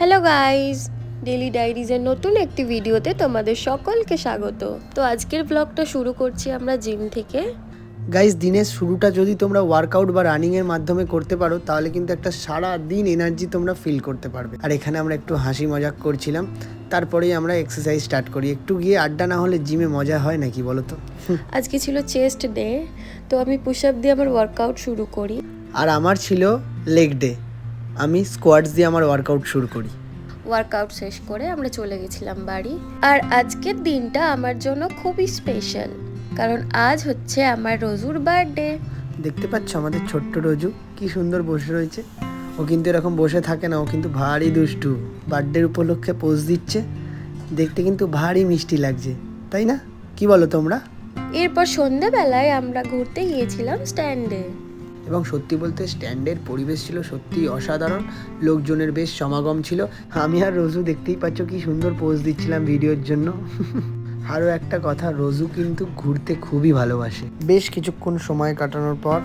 Hello guys, daily ডায়েরিজের নতুন একটি ভিডিওতে তোমাদের সকলকে স্বাগত। তো আজকের ব্লগটা শুরু করছি আমরা জিম থেকে। গাইজ, দিনের শুরুটা যদি তোমরা ওয়ার্কআউট বা রানিংয়ের মাধ্যমে করতে পারো তাহলে কিন্তু একটা সারা দিন এনার্জি তোমরা ফিল করতে পারবে। আর এখানে আমরা একটু হাসি মজাক করছিলাম, তারপরেই আমরা এক্সারসাইজ স্টার্ট করি। একটু গিয়ে আড্ডা না হলে জিমে মজা হয় নাকি বলো তো। আজকে ছিল চেস্ট ডে, তো আমি পুশ আপ দিয়ে আমার ওয়ার্কআউট শুরু করি। আর আমার ছিল লেগ ডে, আমি স্কোয়াটস দিয়ে আমার ওয়ার্কআউট শুরু করি। ওয়ার্কআউট শেষ করে আমরা চলে গেছিলাম বাড়ি। আর আজকের দিনটা আমার জন্য খুবই স্পেশাল, কারণ আজ হচ্ছে আমার রোজুর বার্থডে। দেখতে পাচ্ছ আমাদের ছোট্ট রোজু কি সুন্দর বসে রয়েছে। ও কিন্তু এরকম বসে থাকে না, ও কিন্তু ভারী দুষ্টু। বার্থডের উপলক্ষে পোজ দিচ্ছে, দেখতে কিন্তু ভারী মিষ্টি লাগছে, তাই না? কি বলো তোমরা? এরপর সন্ধ্যেবেলায় আমরা ঘুরতে গিয়েছিলাম স্ট্যান্ডে। এবং সত্যি বলতে স্ট্যান্ডের পরিবেশ ছিল সত্যি অসাধারণ, লোকজনের বেশ সমাগম ছিল। আমি আর রোজু দেখতেই পাচ্ছ কি সুন্দর পোজ দিচ্ছিলাম ভিডিওর জন্য। আরও একটা কথা, রোজু কিন্তু ঘুরতে খুবই ভালোবাসে। বেশ কিছুক্ষণ সময় কাটানোর পর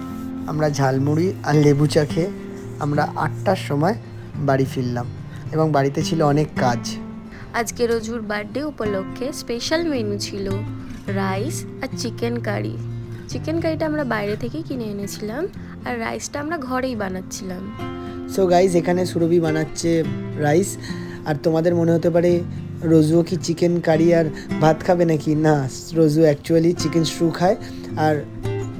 আমরা ঝালমুড়ি আর লেবু চা খেয়ে আমরা 8টার সময় বাড়ি ফিরলাম এবং বাড়িতে ছিল অনেক কাজ। আজকে রোজুর বার্থডে উপলক্ষে স্পেশাল মেনু ছিল রাইস আর চিকেন কারি। চিকেন কারিটা আমরা বাইরে থেকেই কিনে এনেছিলাম, আর রাইসটা আমরা ঘরেই বানাচ্ছিলাম। সো গাইজ, এখানে সুরভি বানাচ্ছে রাইস। আর তোমাদের মনে হতে পারে রোজুও কি চিকেন কারি আর ভাত খাবে নাকি? না, রোজু অ্যাকচুয়ালি চিকেন স্টু খায় আর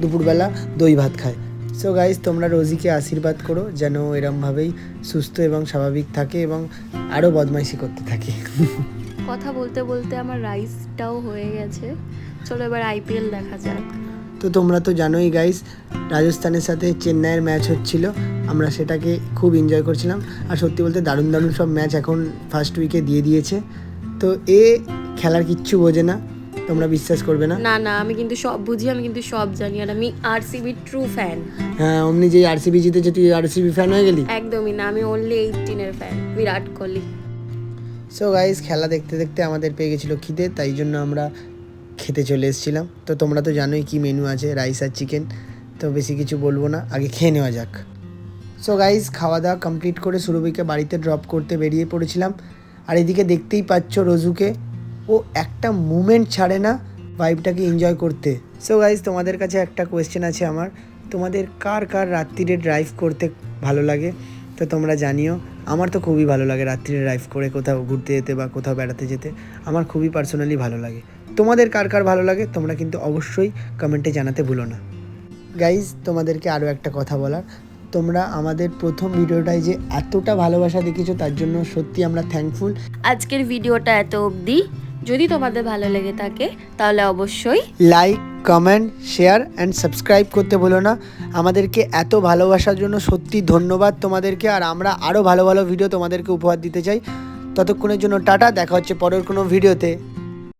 দুপুরবেলা দই ভাত খায়। সো গাইজ, তোমরা রোজিকে আশীর্বাদ করো যেন এরমভাবেই সুস্থ এবং স্বাভাবিক থাকে এবং আরও বদমাইশি করতে থাকে। কথা বলতে বলতে আমার রাইসটাও হয়ে গেছে। চলো এবার আইপিএল দেখা যাক। তো তোমরা তো জানোই গাইজ, রাজস্থানের সাথে চেন্নাইয়ের ম্যাচ হচ্ছিল, আমরা সেটাকে খুব এনজয় করছিলাম। আর সত্যি বলতে দারুণ দারুণ সব ম্যাচ এখন ফার্স্ট উইকে দিয়ে দিয়েছে। তো খেলার কিচ্ছু বোঝে না, তোমরা বিশ্বাস করবে না। না না, আমি কিন্তু সব বুঝি, আমি কিন্তু সব জানি, আর আমি আরসিবি ট্রু ফ্যান। হ্যাঁ, অমনি যে আরসিবি জিতেছে তুই আরসিবি ফ্যান হয়ে গেলি? একদমই না, আমি only 18-এর fan, Virat Kohli. So guys, খেলা দেখতে দেখতে আমাদের পেয়ে গেছিলো খিদে, তাই জন্য আমরা খেতে চলে এসেছিলাম। তো তোমরা তো জানোই কি মেনু আছে, রাইস আর চিকেন। তো বেশি কিছু বলবো না, আগে খেয়ে নেওয়া যাক। সো গাইজ, খাওয়া দাওয়া কমপ্লিট করে সুরভিকে বাড়িতে ড্রপ করতে বেরিয়ে পড়েছিলাম। আর এদিকে দেখতেই পাচ্ছ রোজুকে, ও একটা মুমেন্ট ছাড়ে না ভাইবটাকে এনজয় করতে। সো গাইজ, তোমাদের কাছে একটা কোয়েশ্চেন আছে আমার, তোমাদের কার কার রাত্রিরে ড্রাইভ করতে ভালো লাগে? তো তোমরা জানিও। আমার তো খুবই ভালো লাগে রাত্রিরে ড্রাইভ করে কোথাও ঘুরতে যেতে বা কোথাও বেড়াতে যেতে, আমার খুবই পার্সোনালি ভালো লাগে। তোমাদের কার কার ভালো লাগে তোমরা কিন্তু অবশ্যই কমেন্টে জানাতে ভুলো না। গাইজ, তোমাদেরকে আরও একটা কথা বলার, তোমরা আমাদের প্রথম ভিডিওটায় যে এতটা ভালোবাসা দেখিয়েছো তার জন্য সত্যি আমরা থ্যাঙ্কফুল। আজকের ভিডিওটা এত অবধি। যদি তোমাদের ভালো লেগে থাকে তাহলে অবশ্যই like, comment, share and subscribe করতে ভুলো না। আমাদেরকে এত ভালোবাসার জন্য সত্যি ধন্যবাদ তোমাদেরকে। আর আমরা আরও ভালো ভালো ভিডিও তোমাদেরকে উপহার দিতে চাই। ততক্ষণের জন্য টাটা, দেখা হচ্ছে পরের কোনো ভিডিওতে।